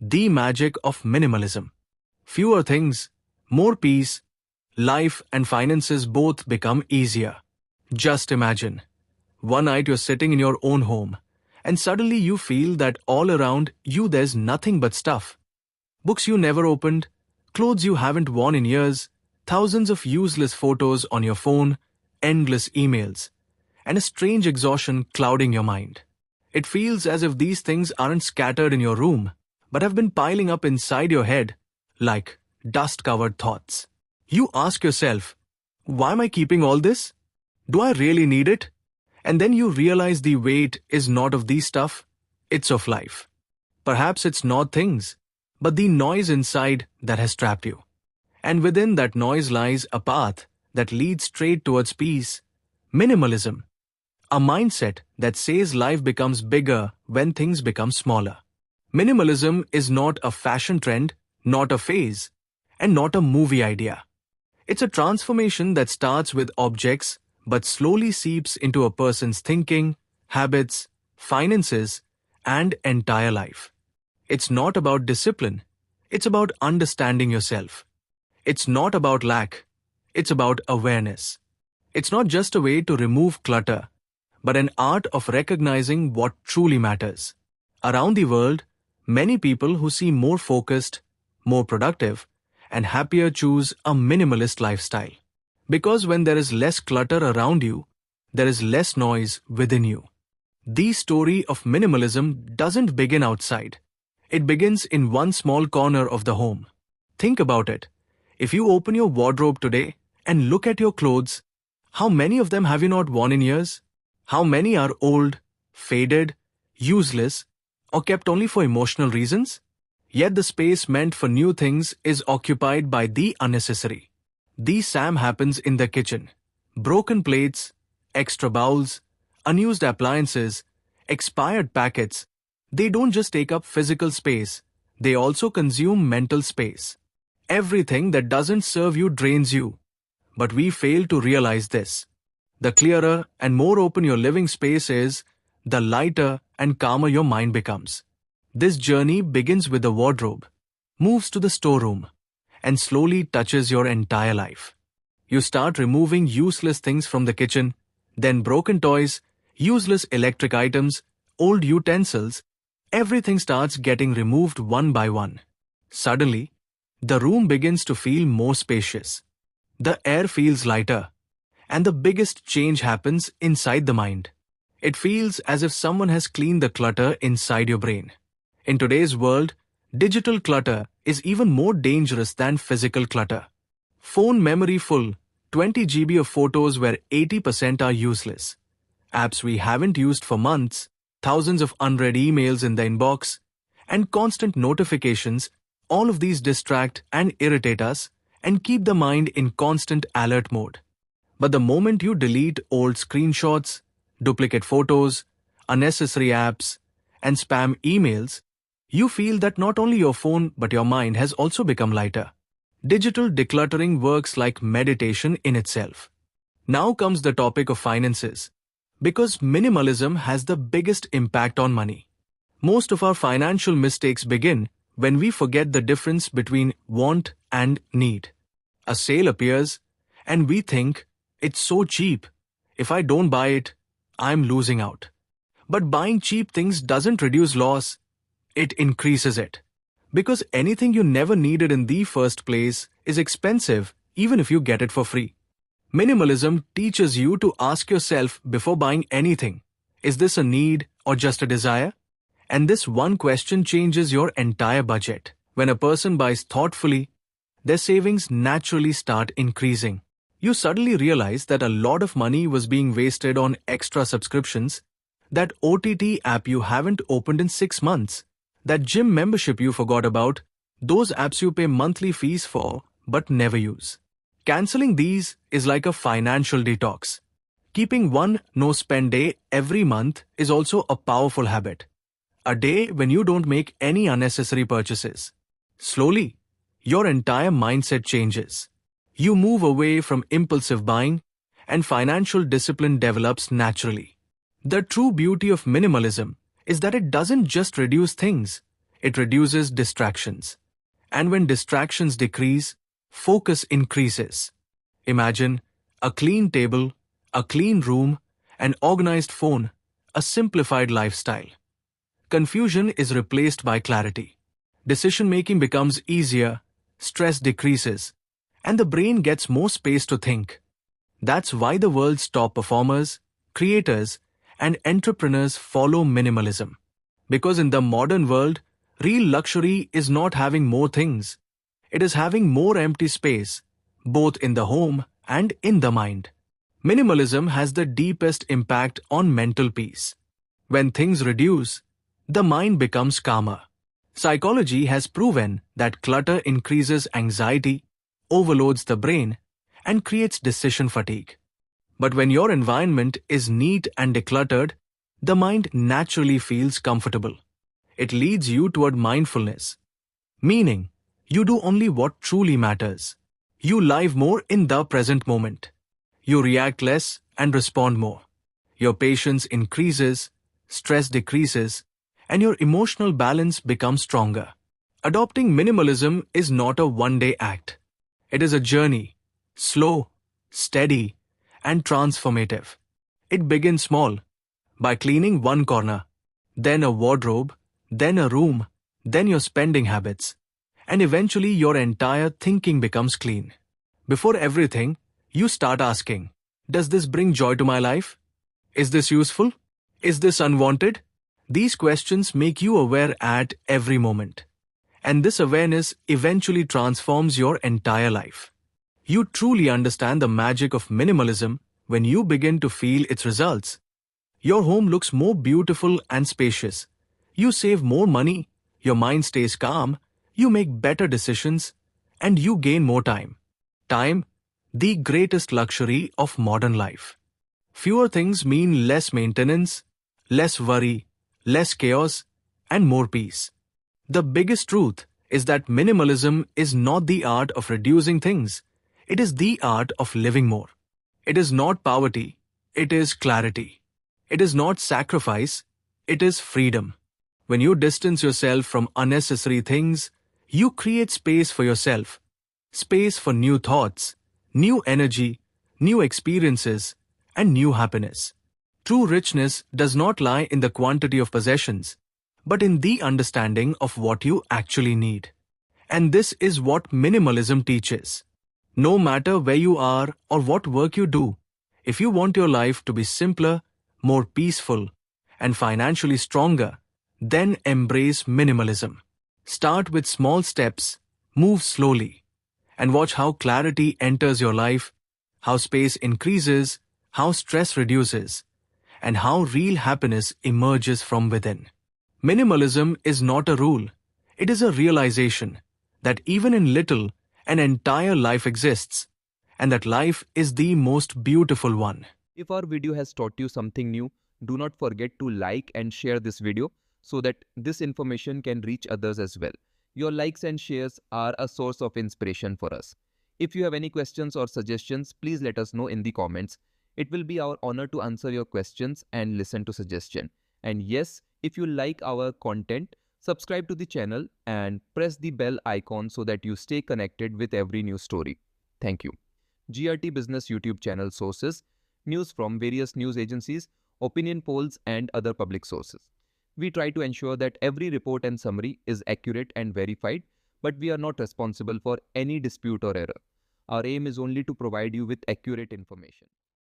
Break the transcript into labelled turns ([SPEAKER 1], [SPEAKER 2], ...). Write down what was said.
[SPEAKER 1] The magic of minimalism. Fewer things, more peace, life and finances both become easier. Just imagine. One night you're sitting in your own home, and suddenly you feel that all around you there's nothing but stuff. Books you never opened, clothes you haven't worn in years, thousands of useless photos on your phone, endless emails, and a strange exhaustion clouding your mind. It feels as if these things aren't scattered in your room, but have been piling up inside your head like dust-covered thoughts. You ask yourself, why am I keeping all this? Do I really need it? And then you realize the weight is not of these stuff, it's of life. Perhaps it's not things, but the noise inside that has trapped you. And within that noise lies a path that leads straight towards peace, minimalism. A mindset that says life becomes bigger when things become smaller. Minimalism is not a fashion trend, not a phase, and not a movie idea. It's a transformation that starts with objects but slowly seeps into a person's thinking, habits, finances, and entire life. It's not about discipline, it's about understanding yourself. It's not about lack, it's about awareness. It's not just a way to remove clutter, but an art of recognizing what truly matters. Around the world, many people who seem more focused, more productive, and happier choose a minimalist lifestyle. Because when there is less clutter around you, there is less noise within you. The story of minimalism doesn't begin outside. It begins in one small corner of the home. Think about it. If you open your wardrobe today and look at your clothes, how many of them have you not worn in years? How many are old, faded, useless, or kept only for emotional reasons? Yet the space meant for new things is occupied by the unnecessary. The same happens in the kitchen. Broken plates, extra bowls, unused appliances, expired packets, they don't just take up physical space, they also consume mental space. Everything that doesn't serve you drains you. But we fail to realize this. The clearer and more open your living space is, the lighter and calmer your mind becomes. This journey begins with the wardrobe, moves to the storeroom, and slowly touches your entire life. You start removing useless things from the kitchen, then broken toys, useless electric items, old utensils, everything starts getting removed one by one. Suddenly, the room begins to feel more spacious. The air feels lighter, and the biggest change happens inside the mind. It feels as if someone has cleaned the clutter inside your brain. In today's world, digital clutter is even more dangerous than physical clutter. Phone memory full, 20 GB of photos where 80% are useless. Apps we haven't used for months, thousands of unread emails in the inbox, and constant notifications, all of these distract and irritate us and keep the mind in constant alert mode. But the moment you delete old screenshots, duplicate photos, unnecessary apps, and spam emails, you feel that not only your phone but your mind has also become lighter. Digital decluttering works like meditation in itself. Now comes the topic of finances. Because minimalism has the biggest impact on money. Most of our financial mistakes begin when we forget the difference between want and need. A sale appears, and we think, it's so cheap. If I don't buy it, I'm losing out. But buying cheap things doesn't reduce loss. It increases it. Because anything you never needed in the first place is expensive even if you get it for free. Minimalism teaches you to ask yourself before buying anything, is this a need or just a desire? And this one question changes your entire budget. When a person buys thoughtfully, their savings naturally start increasing. You suddenly realize that a lot of money was being wasted on extra subscriptions, that OTT app you haven't opened in 6 months, that gym membership you forgot about, those apps you pay monthly fees for but never use. Canceling these is like a financial detox. Keeping one no-spend day every month is also a powerful habit. A day when you don't make any unnecessary purchases. Slowly, your entire mindset changes. You move away from impulsive buying, and financial discipline develops naturally. The true beauty of minimalism is that it doesn't just reduce things, It reduces distractions. And when distractions decrease, focus increases. Imagine a clean table, a clean room, an organized phone, a simplified lifestyle. Confusion is replaced by clarity. Decision-making becomes easier, stress decreases, and the brain gets more space to think. That's why the world's top performers, creators, and entrepreneurs follow minimalism. Because in the modern world, real luxury is not having more things. It is having more empty space, both in the home and in the mind. Minimalism has the deepest impact on mental peace. When things reduce, the mind becomes calmer. Psychology has proven that clutter increases anxiety, overloads the brain, and creates decision fatigue. But when your environment is neat and decluttered, the mind naturally feels comfortable. It leads you toward mindfulness, meaning you do only what truly matters. You live more in the present moment. You react less and respond more. Your patience increases, stress decreases, and your emotional balance becomes stronger. Adopting minimalism is not a one-day act. It is a journey, slow, steady, and transformative. It begins small, by cleaning one corner, then a wardrobe, then a room, then your spending habits, and eventually your entire thinking becomes clean. Before everything, you start asking, does this bring joy to my life? Is this useful? Is this unwanted? These questions make you aware at every moment. And this awareness eventually transforms your entire life. You truly understand the magic of minimalism when you begin to feel its results. Your home looks more beautiful and spacious. You save more money, your mind stays calm, you make better decisions, and you gain more time. Time, the greatest luxury of modern life. Fewer things mean less maintenance, less worry, less chaos, and more peace. The biggest truth is that minimalism is not the art of reducing things. It is the art of living more. It is not poverty, it is clarity. It is not sacrifice, it is freedom. When you distance yourself from unnecessary things, you create space for yourself. Space for new thoughts, new energy, new experiences, and new happiness. True richness does not lie in the quantity of possessions, but in the understanding of what you actually need. And this is what minimalism teaches. No matter where you are or what work you do, if you want your life to be simpler, more peaceful, and financially stronger, then embrace minimalism. Start with small steps, move slowly, and watch how clarity enters your life, how space increases, how stress reduces, and how real happiness emerges from within. Minimalism is not a rule. It is a realization that even in little, an entire life exists, and that life is the most beautiful one.
[SPEAKER 2] If our video has taught you something new, do not forget to like and share this video so that this information can reach others as well. Your likes and shares are a source of inspiration for us. If you have any questions or suggestions, please let us know in the comments. It will be our honor to answer your questions and listen to suggestions. And yes, if you like our content, subscribe to the channel and press the bell icon so that you stay connected with every new story. Thank you. GRT Business YouTube channel sources: news from various news agencies, opinion polls, and other public sources. We try to ensure that every report and summary is accurate and verified, but we are not responsible for any dispute or error. Our aim is only to provide you with accurate information.